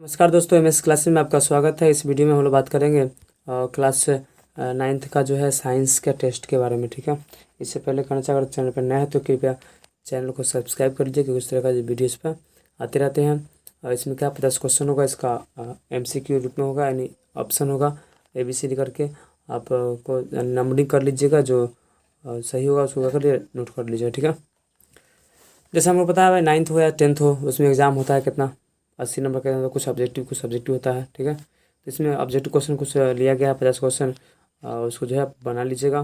नमस्कार दोस्तों, MS classes में आपका स्वागत है। इस वीडियो में हम लोग बात करेंगे क्लास 9th का जो है साइंस के टेस्ट के बारे में। ठीक है, इससे पहले कहना चाहूँगा, अगर चैनल पर नया है तो कृपया चैनल को सब्सक्राइब कर लीजिए, क्योंकि इस तरह का जो वीडियोज़ पर आते रहते हैं। और इसमें क्या 50 क्वेश्चन होगा, इसका MCQ रूप में होगा, यानी ऑप्शन होगा ABCD करके। आप को नंबरिंग कर लीजिएगा, जो सही होगा उसको कर लिए नोट कर लीजिएगा। ठीक है, जैसे हमको पता है भाई 9th हो या 10th हो, उसमें एग्ज़ाम होता है कितना 80 नंबर का, कुछ सब्जेक्टिव होता है। ठीक है, तो इसमें ऑब्जेक्टिव क्वेश्चन कुछ लिया गया है 50 क्वेश्चन, उसको जो है बना लीजिएगा।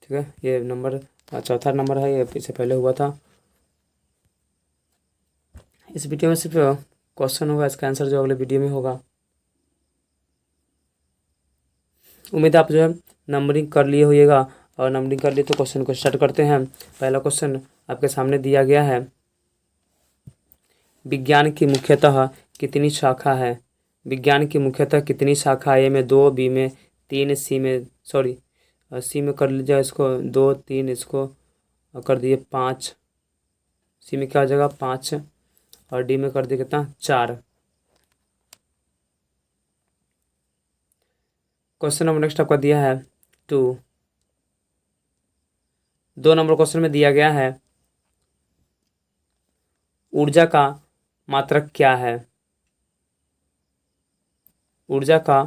ठीक है, ये नंबर चौथा नंबर है, ये इससे पहले हुआ था। इस वीडियो में सिर्फ क्वेश्चन होगा, इसका आंसर जो अगले वीडियो में होगा। उम्मीद है आप जो है नंबरिंग कर लिए होइएगा, और नंबरिंग कर लिए तो क्वेश्चन को स्टार्ट करते हैं। पहला क्वेश्चन आपके सामने दिया गया है, विज्ञान की मुख्यतः कितनी शाखा है? विज्ञान की मुख्यतः कितनी शाखा है? ए में 2, बी में 3, सी में कर लीजिए इसको 2, 3, इसको कर दिए 5, सी में क्या हो जाएगा 5, और डी में कर दिए कितना 4। क्वेश्चन नंबर नेक्स्ट आपका दिया है 2। 2 नंबर क्वेश्चन में दिया गया है, ऊर्जा का मात्रक क्या है? ऊर्जा का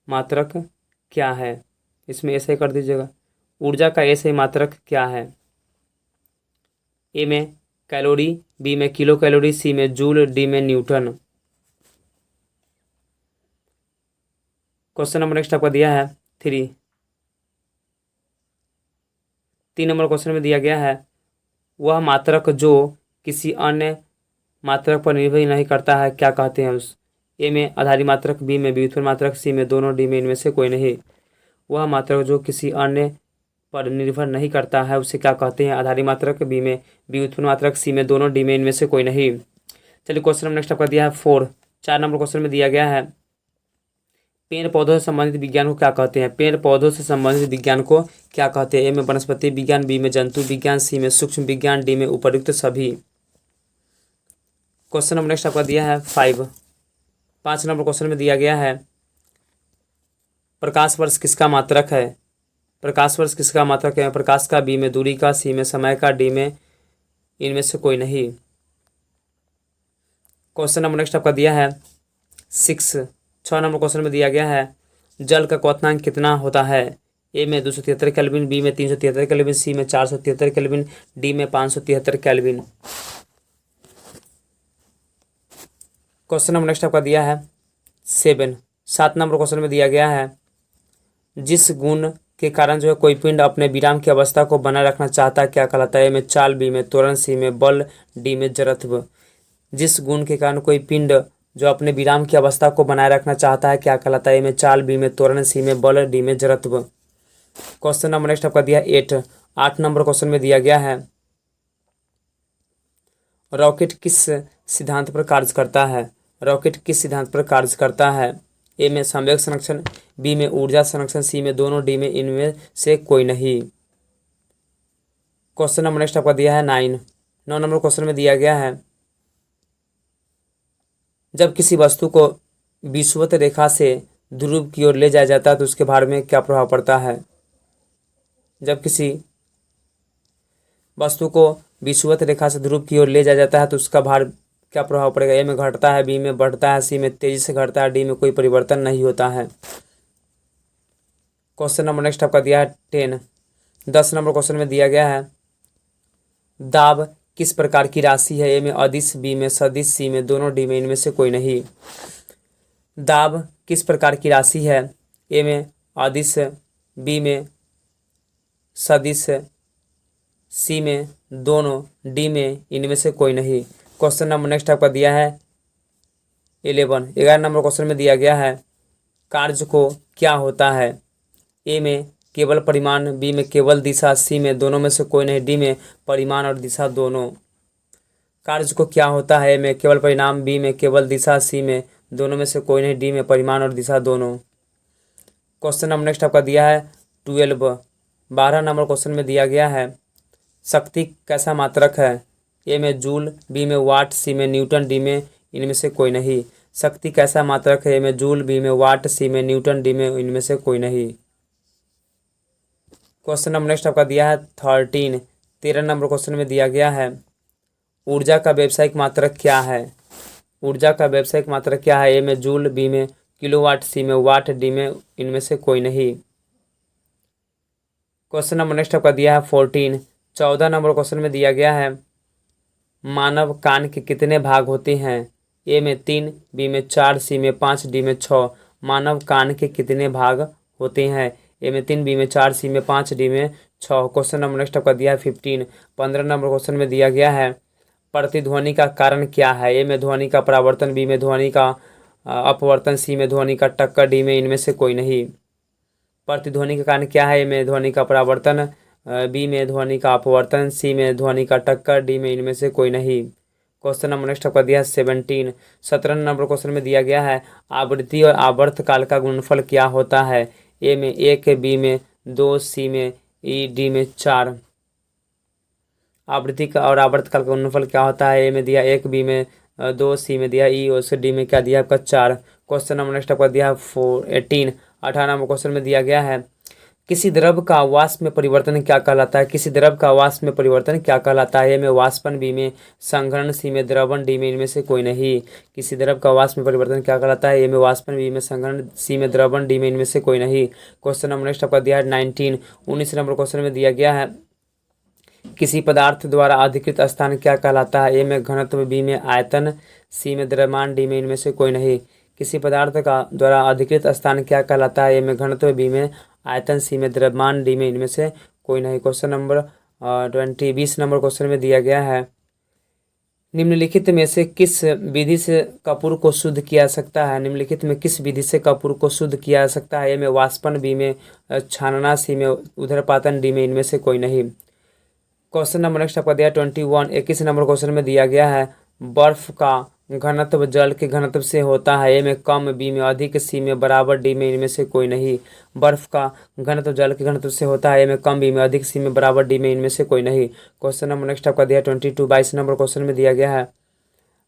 मात्रक क्या है? इसमें ऐसे कर दीजिएगा, ऊर्जा का ऐसे मात्रक क्या है? ए में कैलोरी, बी में किलो कैलोरी, सी में जूल, डी में न्यूटन। क्वेश्चन नंबर नेक्स्ट आपका दिया है 3। 3 नंबर क्वेश्चन में दिया गया है, वह मात्रक जो किसी अन्य मात्रक पर निर्भर नहीं करता है, क्या कहते हैं उस? ए में आधारी मात्रक, बी में व्युत्पन्न मात्रक, सी में दोनों, डी में इनमें से कोई नहीं। वह मात्रक जो किसी अन्य पर निर्भर नहीं करता है, उसे क्या कहते हैं? आधारी मात्रक, बी में व्युत्पन्न मात्रक, सी में दोनों, डी में इनमें से कोई नहीं। चलिए क्वेश्चन नंबर नेक्स्ट आपका दिया है 4। 4 नंबर क्वेश्चन में दिया गया है, पेड़ पौधों से संबंधित विज्ञान को क्या कहते हैं? पेड़ पौधों से संबंधित विज्ञान को क्या कहते हैं? ए में वनस्पति विज्ञान, बी में जंतु विज्ञान, सी में सूक्ष्म विज्ञान, डी में उपर्युक्त सभी। क्वेश्चन नंबर नेक्स्ट आपका दिया है 5। 5 नंबर क्वेश्चन में दिया गया है, प्रकाश वर्ष किसका मात्रक है? प्रकाश वर्ष किसका मात्रक है? प्रकाश का, बी में दूरी का, सी में समय का, डी में इनमें से कोई नहीं। क्वेश्चन नंबर नेक्स्ट आपका दिया है 6। 6 नंबर क्वेश्चन में दिया गया है, जल का क्वथनांक कितना होता है? ए में 273 केल्विन, बी में 373 केल्विन, सी में 473 केल्विन, डी में 573 केल्विन। क्वेश्चन नंबर नेक्स्ट आपका दिया है 7। 7 नंबर क्वेश्चन में दिया गया है, जिस गुण के कारण जो है कोई पिंड अपने विराम की अवस्था को बनाए रखना चाहता है, क्या कहलाता है? ए में चाल, बी में त्वरण, सी में बल, डी में जड़त्व। जिस गुण के कारण कोई पिंड जो अपने विराम की अवस्था को बनाए रखना चाहता है, क्या कहलाता है? ए में चाल, बी में त्वरण, सी में बल, डी में जड़त्व। क्वेश्चन नंबर नेक्स्ट आपका दिया 8। 8 नंबर क्वेश्चन में दिया गया है, रॉकेट किस सिद्धांत पर कार्य करता है? रॉकेट किस सिद्धांत पर कार्य करता है? ए में संवेग संरक्षण, बी में ऊर्जा संरक्षण, सी में दोनों, डी में इनमें से कोई नहीं। क्वेश्चन नंबर नेक्स्ट आपका दिया है 9। 9 नंबर क्वेश्चन में दिया गया है, जब किसी वस्तु को विषुवत रेखा से ध्रुव की ओर ले जाया जाता है तो उसके भार में क्या प्रभाव पड़ता है? जब किसी वस्तु को विषुवत रेखा से ध्रुव की ओर ले जाया जाता है तो उसका भार क्या प्रभाव पड़ेगा? ए में घटता है, बी में बढ़ता है, सी में तेजी से घटता है, डी में कोई परिवर्तन नहीं होता है। क्वेश्चन नंबर नेक्स्ट आपका दिया है 10। 10 नंबर क्वेश्चन में दिया गया है, दाब किस प्रकार की राशि है? ए में अदिश, बी में सदिश, सी में दोनों, डी में इनमें से कोई नहीं। दाब किस प्रकार की राशि है? ए में अदिश, बी में सदिश, सी में दोनों, डी में इनमें से कोई नहीं। क्वेश्चन नंबर नेक्स्ट आपका दिया है 11। 11 नंबर क्वेश्चन में दिया गया है, कार्य को क्या होता है? ए में केवल परिमाण, बी में केवल दिशा, सी में दोनों में से कोई नहीं, डी में परिमाण और दिशा दोनों। कार्य को क्या होता है? ए में केवल परिमाण, बी में केवल दिशा, सी में दोनों में से कोई नहीं, डी में परिमाण और दिशा दोनों। क्वेश्चन नंबर नेक्स्ट आपका दिया है 12। 12 नंबर क्वेश्चन में दिया गया है, शक्ति कैसा मात्रक है? ए में जूल, बी में वाट, सी में न्यूटन, डी में इनमें से कोई नहीं। शक्ति कैसा मात्रक है? ए में जूल, बी में वाट, सी में न्यूटन, डी में इनमें से कोई नहीं। क्वेश्चन नंबर नेक्स्ट आपका दिया है 13। 13 नंबर क्वेश्चन में दिया गया है ऊर्जा का व्यावसायिक मात्रक क्या है? ऊर्जा का व्यावसायिक मात्रक क्या है? ए में जूल, बी में किलोवाट, सी में वाट, डी में इनमें से कोई नहीं। क्वेश्चन नंबर नेक्स्ट आपका दिया है 14। 14 नंबर क्वेश्चन में दिया गया है मानव कान के कितने भाग होते हैं? ए में 3, बी में 4, सी में 5, डी में 6। मानव कान के कितने भाग होते हैं? ए में 3, बी में 4, सी में 5, डी में 6। क्वेश्चन नंबर नेक्स्ट आपका दिया है 15। 15 नंबर क्वेश्चन में दिया गया है प्रतिध्वनि का कारण क्या है? ए में ध्वनि का परावर्तन, बी में ध्वनि का अपवर्तन, सी में ध्वनि का टक्कर, डी में इनमें से कोई नहीं। प्रतिध्वनि का कारण क्या है? ए में ध्वनि का परावर्तन, बी में ध्वनि का अपवर्तन, सी में ध्वनि का टक्कर, डी में इनमें से कोई नहीं। क्वेश्चन नंबर नेक्स्ट आपका दिया है 17। 17 नंबर क्वेश्चन में दिया गया है आवृत्ति और आवर्त काल का गुणनफल क्या होता है? ए में 1, बी में 2, सी में ई, डी में 4। आवृत्ति का और आवर्त काल का गुणनफल क्या होता है? ए में दिया 1, बी में 2, सी में दिया ई और डी में क्या दिया आपका 4। क्वेश्चन नंबर नेक्स्ट आपका दिया है 18। 18 नंबर क्वेश्चन में दिया गया है किसी द्रव का वाष्प में परिवर्तन क्या कहलाता है? किसी द्रव का वाष्प में परिवर्तन क्या कहलाता है? ए में वाष्पन, बी में संघनन, सी में द्रवण, डी में इनमें से कोई नहीं। किसी द्रव का वाष्प में परिवर्तन क्या कहलाता है? ए में वाष्पन, बी में संघनन, सी में द्रवण, डी में इनमें से कोई नहीं। क्वेश्चन नंबर नेक्स्ट आपका दिया है 19। 19 नंबर क्वेश्चन में दिया गया है किसी पदार्थ द्वारा अधिकृत स्थान क्या कहलाता है? ए में घनत्व, बी में आयतन, सी में द्रव्यमान, डी में इनमें से कोई नहीं। किसी पदार्थ का द्वारा अधिकृत स्थान क्या कहलाता है? ए में घनत्व, बी में आयतन, सी में द्रव्यमान, डी में इनमें से कोई नहीं। क्वेश्चन नंबर 20 नंबर क्वेश्चन में दिया गया है निम्नलिखित में से किस विधि से कपूर को शुद्ध किया जा सकता है? निम्नलिखित में किस विधि से कपूर को शुद्ध किया जा सकता है? ए में वाष्पन, बी में छानना, सी में उदरपातन, डी में इनमें से कोई नहीं। क्वेश्चन नंबर नेक्स्ट आपका दिया 21। 21 नंबर क्वेश्चन में दिया गया है बर्फ का घनत्व जल के घनत्व से होता है? ए में कम, बी में अधिक, सी में बराबर, डी में इनमें से कोई नहीं। बर्फ का घनत्व जल के घनत्व से होता है? ए में कम, बी में अधिक, सी में बराबर, डी में इनमें से कोई नहीं। क्वेश्चन नंबर नेक्स्ट आपका दिया 22। 22 नंबर क्वेश्चन में दिया गया है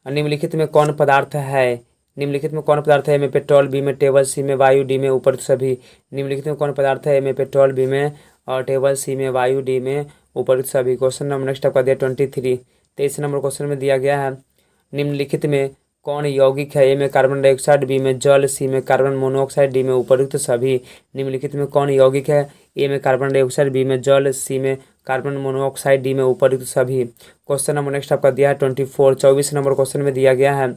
निम्नलिखित में कौन पदार्थ है? निम्नलिखित में कौन पदार्थ है? ए में पेट्रोल, बी में टेबल, सी में वायु, डी में उपरोक्त सभी। निम्नलिखित में कौन पदार्थ है? ए में पेट्रोल, बी में टेबल, सी में वायु, डी में उपरोक्त सभी। क्वेश्चन नंबर नेक्स्ट आपका दिया 23। 23 नंबर क्वेश्चन में दिया गया है निम्नलिखित में कौन यौगिक है? ए में कार्बन डाइऑक्साइड, बी में जल, सी में कार्बन मोनोऑक्साइड, डी में उपरोक्त सभी। निम्नलिखित में कौन यौगिक है? ए में कार्बन डाइऑक्साइड, बी में जल, सी में कार्बन मोनोऑक्साइड, डी में उपरोक्त सभी। क्वेश्चन नंबर नेक्स्ट आपका दिया है 24। 24 नंबर क्वेश्चन में दिया गया है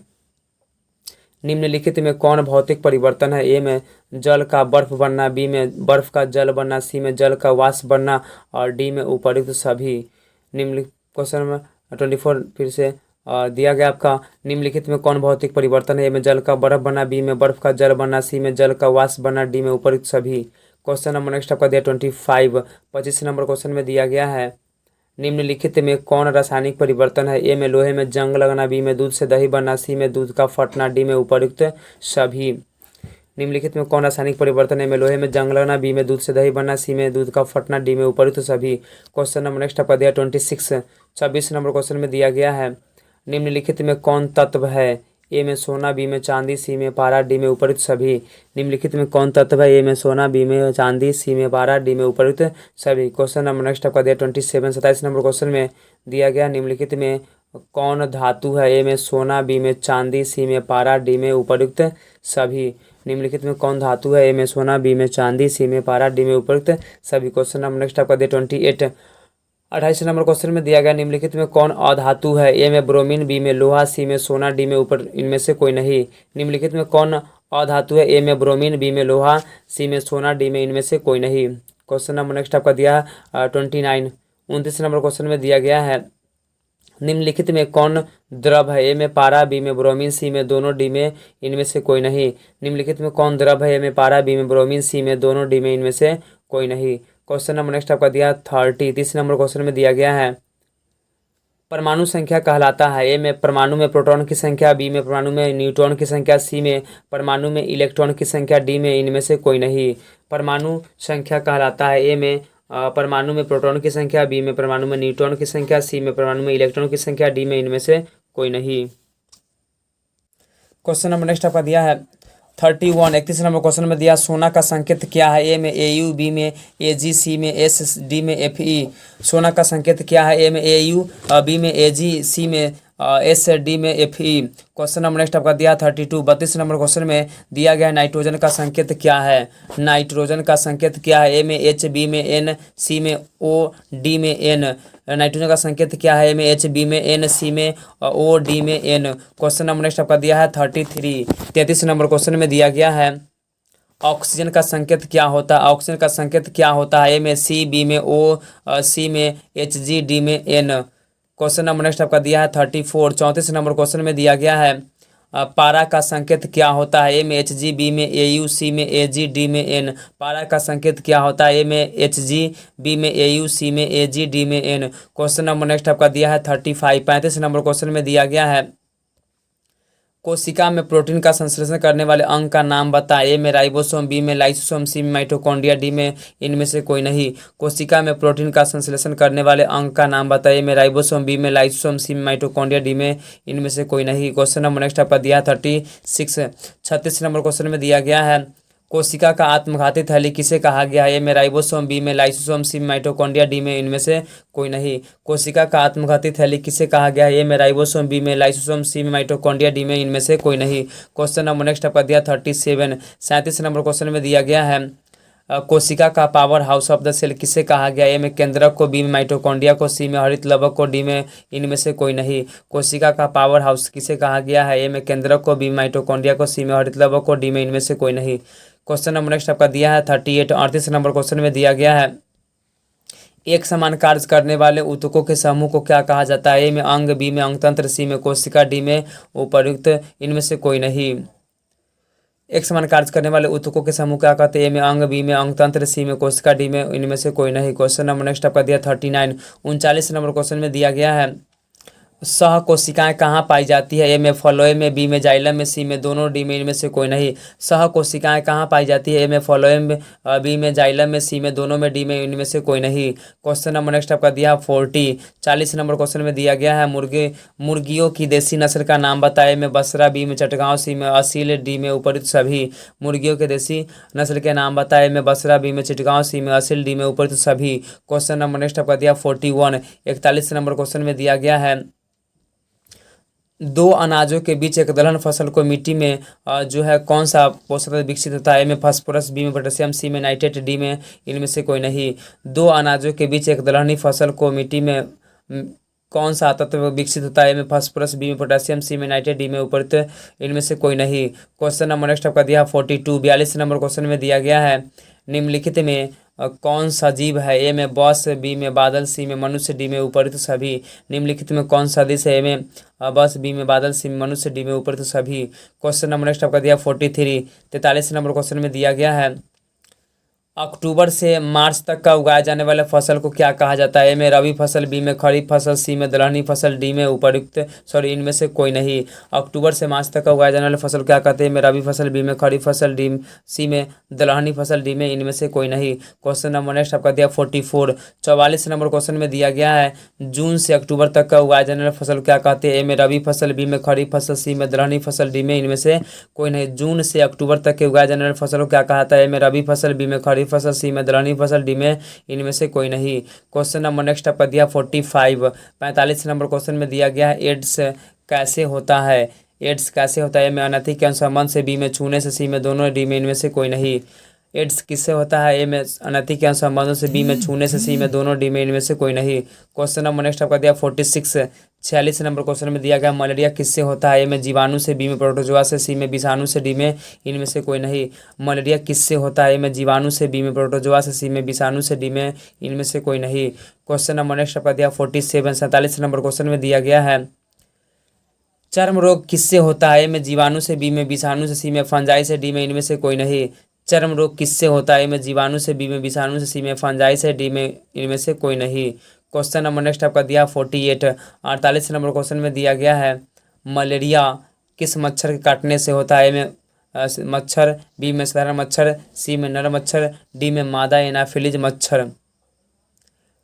निम्नलिखित में कौन भौतिक परिवर्तन है? ए में जल का बर्फ बनना, बी में बर्फ का जल बनना, सी में जल का वाष्प बनना और डी में उपरोक्त सभी। निम्नलिखित क्वेश्चन नंबर 24 फिर से दिया गया आपका निम्नलिखित में कौन भौतिक परिवर्तन है? ए में जल का बर्फ बनना, बी में बर्फ का जल बनना, सी में जल का वाष्प बनना, डी में उपरोक्त सभी। क्वेश्चन नंबर नेक्स्ट आपका दिया 25। 25 नंबर क्वेश्चन में दिया गया है निम्नलिखित में कौन रासायनिक परिवर्तन है? ए में लोहे में जंग लगना, बी में दूध से दही बनना, सी में दूध का फटना, डी में उपरोक्त सभी। निम्नलिखित में कौन रासायनिक परिवर्तन है? ए में लोहे में जंग लगना, बी में दूध से दही बनना, सी में दूध का फटना, डी में उपरोक्त सभी। क्वेश्चन नंबर नेक्स्ट आपका दिया 26। 26 नंबर क्वेश्चन में दिया गया है निम्नलिखित में कौन तत्व है? ए में सोना, बी में चांदी, सी में पारा, डी में उपरोक्त सभी। निम्नलिखित में कौन तत्व है? ए में सोना, बी में चांदी, सी में पारा, डी में उपरोक्त सभी। क्वेश्चन नंबर नेक्स्ट आपका दिया 27। 27 नंबर क्वेश्चन में दिया गया निम्नलिखित में कौन धातु है? ए में सोना, बी में चांदी, सी में पारा, डी में उपरोक्त सभी। निम्नलिखित में कौन धातु है? ए में सोना, बी में चांदी, सी में पारा, डी में उपरोक्त सभी। क्वेश्चन नंबर नेक्स्ट आपका दिया 28। 28 नंबर क्वेश्चन में दिया गया निम्नलिखित में कौन अधातु है? ए में ब्रोमीन, बी में लोहा, सी में सोना, डी में ऊपर इनमें से कोई नहीं। निम्नलिखित में कौन अधातु है? ए में ब्रोमीन, बी में लोहा, सी में सोना, डी में इनमें से कोई नहीं। क्वेश्चन नंबर नेक्स्ट आपका दिया 29। 29 नंबर क्वेश्चन में दिया गया है निम्नलिखित में कौन द्रव है? ए में पारा, बी में ब्रोमीन, सी में दोनों, डी में इनमें से कोई नहीं। निम्नलिखित में कौन द्रव है? ए में पारा, बी में ब्रोमीन, सी में दोनों, डी में इनमें से कोई नहीं। क्वेश्चन नंबर नेक्स्ट आपका दिया 30। 30 नंबर क्वेश्चन में दिया गया है परमाणु संख्या कहलाता है? ए में परमाणु में प्रोटॉन की संख्या, बी में परमाणु में न्यूट्रॉन की संख्या, सी में परमाणु में इलेक्ट्रॉन की संख्या, डी में इनमें से कोई नहीं। परमाणु संख्या कहलाता है ए में परमाणु में प्रोटॉन की संख्या, बी में परमाणु में न्यूट्रॉन की संख्या, सी में परमाणु में इलेक्ट्रॉन की संख्या, डी में इनमें से कोई नहीं। क्वेश्चन नंबर नेक्स्ट आपका दिया है 31। 31 नंबर क्वेश्चन में दिया सोना का संकेत क्या है। ए में AU, बी में AG, सी में S, डी में FE। सोना का संकेत क्या है। ए में AU, बी में AG, सी में S, डी में FE। क्वेश्चन नंबर नेक्स्ट आपका दिया 32। 32 नंबर क्वेश्चन में दिया गया है नाइट्रोजन का संकेत क्या है। नाइट्रोजन का संकेत क्या है। ए में H, बी में N, सी में O, डी में N। नाइट्रोजन का संकेत क्या है। ए में H, बी में N, सी में O, डी में N। क्वेश्चन नंबर नेक्स्ट आपका दिया है 33। 33 नंबर क्वेश्चन में दिया गया है ऑक्सीजन का संकेत क्या होता है। ऑक्सीजन का संकेत क्या होता है। ए में C, बी में O, सी में Hg, डी में N। क्वेश्चन नंबर नेक्स्ट आपका दिया है 34। 34 नंबर क्वेश्चन में दिया गया है पारा का संकेत क्या होता है। ए में Hg, बी में AU, सी में Ag, डी में N। पारा का संकेत क्या होता है। ए में Hg, बी में AU, सी में Ag, डी में N। क्वेश्चन नंबर नेक्स्ट आपका दिया है 35। 35 नंबर क्वेश्चन में दिया गया है कोशिका में प्रोटीन का संश्लेषण करने वाले अंग का नाम बताएं। ए में राइबोसोम, बी में लाइसोसोम, सी में माइटोकॉन्ड्रिया, डी में इनमें से कोई नहीं। कोशिका में प्रोटीन का संश्लेषण करने वाले अंग का नाम बताइए। ए में राइबोसोम, बी में लाइसोसोम, सी में माइटोकॉन्ड्रिया, डी में इनमें से कोई नहीं। क्वेश्चन नंबर नेक्स्ट आपका दिया 36। 36 नंबर क्वेश्चन में दिया गया है कोशिका का आत्मघाती थैली किसे कहा गया है। ए में राइबोसोम, बी में लाइसोसोम, सी में माइटोकॉन्ड्रिया, डी में इनमें से कोई नहीं। कोशिका का आत्मघाती थैली किसे कहा गया है। ए में राइबोसोम, बी में लाइसोसोम, सी में माइटोकॉन्ड्रिया, डी में इनमें से कोई नहीं। क्वेश्चन नंबर नेक्स्ट आपका दिया 37। 37 नंबर क्वेश्चन में दिया गया है कोशिका का power house of the cell किसे कहा गया। ए में केंद्रक को, बी में माइटोकॉन्ड्रिया को, सी में हरित लवक को, डी में इनमें से कोई नहीं। कोशिका का पावर हाउस किसे कहा गया है। ए में केंद्रक को, बी में माइटोकॉन्ड्रिया को, सी में हरित लवक को, डी में इनमें से कोई नहीं। क्वेश्चन नंबर नेक्स्ट आपका दिया है 38। 38 नंबर क्वेश्चन में दिया गया है एक समान कार्य करने वाले ऊतकों के समूह को क्या कहा जाता है। ए में अंग, बी में अंगतंत्र, सी में कोशिका, डी में उपर्युक्त इनमें से कोई नहीं। एक समान कार्य करने वाले ऊतकों के समूह क्या कहते हैं। ए में अंग, बी में अंगतंत्र, सी में कोशिका, डी में इनमें से कोई नहीं। क्वेश्चन नंबर नेक्स्ट आपका दिया 39। 39 नंबर क्वेश्चन में दिया गया है सह कोशिकाएं कहाँ पाई जाती है। ए में फ्लोएम में, बी में जाइलम में, सी में दोनों, डी में इनमें से कोई नहीं। सह कोशिकाएं कहाँ पाई जाती है। ए में फ्लोएम में, बी में जाइलम में, सी में दोनों में, डी में इनमें से कोई नहीं। क्वेश्चन नंबर नेक्स्ट आपका दिया 40। 40 नंबर क्वेश्चन में दिया गया है मुर्गियों की देसी नस्ल का नाम बताए। ए में बसरा, बी में चटगांव, सी में असील, डी में उपरित सभी। मुर्गियों के देसी नस्ल के नाम बताए। ए में बसरा, बी में चिटगांव, सी में असील, डी में उपरित सभी। क्वेश्चन नंबर नेक्स्ट आपका दिया 41। 41 नंबर क्वेश्चन में दिया गया है दो अनाजों के बीच एक दलहन फसल को मिट्टी में जो है कौन सा पोषक तत्व विकसित होता है। ए में फास्फोरस, बी में पोटेशियम, सी में नाइट्रेट, डी में इनमें से कोई नहीं। दो अनाजों के बीच एक दलहनी फसल को मिट्टी में कौन सा तत्व विकसित होता है। ए में फास्फोरस, बी में पोटेशियम, सी में नाइट्रेट, डी में उपर्युक्त इनमें से कोई नहीं। क्वेश्चन नंबर नेक्स्ट आपका दिया 42। 42 नंबर क्वेश्चन में दिया गया है निम्नलिखित में कौन सा जीव है। ए में बस, बी में बादल, सी में मनुष्य, डी में उपरित सभी। निम्नलिखित में कौन सा सदिश है। ए में बस, बी में बादल, सी में मनुष्य, डी में उपरित सभी। क्वेश्चन नंबर नेक्स्ट आपका दिया 43। 43 नंबर क्वेश्चन में दिया गया है अक्टूबर से मार्च तक का उगाए जाने वाले फसल को क्या कहा जाता है। ए में रबी फसल, बी में खरीफ फसल, सी में दलहनी फसल, डी में इनमें से कोई नहीं। अक्टूबर से मार्च तक का उगाए जाने वाले फसल क्या कहते हैं। ए में रबी फसल, बी में खरीफ फसल, सी में दलहनी फसल, डी में इनमें से कोई नहीं। क्वेश्चन नंबर नेक्स्ट आपका दिया 44। 44 नंबर क्वेश्चन में दिया गया है जून से अक्टूबर तक का उगाए जाने वाले फसल क्या कहते हैं। ए में रबी फसल, बी में खरीफ फसल, सी में दलहनी फसल, डी में इनमें से कोई नहीं। जून से अक्टूबर तक के उगाए जाने वाले फसल को क्या कहता है। ए में रबी फसल, बी में खरीफ फसल, सी में दलहनी फसल, डी में इनमें से कोई नहीं। क्वेश्चन नंबर नेक्स्ट आपका दिया 45। 45 नंबर क्वेश्चन में दिया गया है एड्स कैसे होता है। एड्स कैसे होता है। ए में अनैतिक के संबंध से, बी में छूने से, सी में दोनों, डी में इनमें से कोई नहीं। एड्स किससे होता है। ए में अनैतिक के संबंधों से, बी में छूने से, सी में दोनों, डी में इनमें से कोई नहीं। क्वेश्चन नंबर नेक्स्ट आपका दिया 46। 46 नंबर क्वेश्चन में दिया गया मलेरिया किससे होता है। ए में जीवाणु से, बी में प्रोटोजोआ से, सी में विषाणु से, डी में इनमें से कोई नहीं। मलेरिया किससे होता है। ए में जीवाणु से, बी में प्रोटोजोआ से, सी में विषाणु से, डी में इनमें से कोई नहीं। क्वेश्चन नंबर नेक्स्ट आपका दिया 47। 47 नंबर क्वेश्चन में दिया गया है चर्म रोग किससे होता है। ए में जीवाणु से, बी में विषाणु से, सी में फंजाई से, डी में इनमें से कोई नहीं। चर्म रोग किससे होता है। ए में जीवाणु से, बी में विषाणु से, सी में फंजाई से, डी में इनमें से कोई नहीं। क्वेश्चन नंबर नेक्स्ट आपका दिया 48। 48 नंबर क्वेश्चन में दिया गया है मलेरिया किस मच्छर के काटने से होता है। ए में मच्छर, बी में साधारण मच्छर, सी में नर मच्छर, डी में मादा एनाफिलीज मच्छर।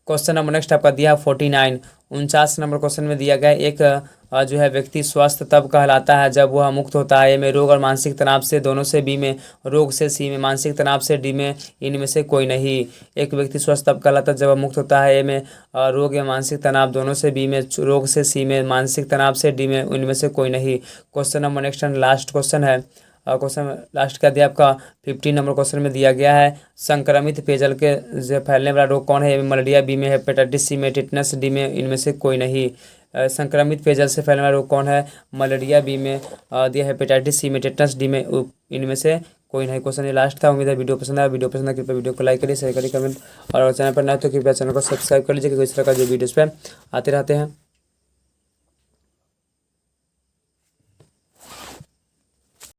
क्वेश्चन नंबर नेक्स्ट आपका दिया 49। 49 नंबर क्वेश्चन में दिया गया एक जो है व्यक्ति स्वस्थ तब कहलाता है जब वह मुक्त होता है। ए में रोग और मानसिक तनाव से दोनों से, बी में रोग से, सी में मानसिक तनाव से, डी में इनमें से कोई नहीं। एक व्यक्ति स्वस्थ तब कहलाता है जब वह मुक्त होता है। ए में रोग या मानसिक तनाव दोनों से, बी में रोग से, सी में मानसिक तनाव से, डी में इनमें से कोई नहीं। Question number next and last question है। क्वेश्चन लास्ट का दिया आपका 15 नंबर क्वेश्चन में दिया गया है, संक्रमित पेयजल के जो फैलने वाला रोग कौन है। ए में मलेरिया, बी में हेपेटाइटिस, सी में टिटनस, डी में इनमें से कोई नहीं। संक्रमित पेयजल से फैलने वाला रोग कौन है। मलेरिया, बी में दिया हेपेटाइटिस, सी में टिटनस, डी में इनमें से कोई नहीं। क्वेश्चन ये लास्ट था। उम्मीद है वीडियो पसंद आया। वीडियो पसंद है कृपया वीडियो को लाइक करिए, शेयर करिए, कमेंट, और चैनल पर नए तो कृपया चैनल को सब्सक्राइब कर लीजिए क्योंकि इस तरह का जो वीडियोस पे आते रहते हैं।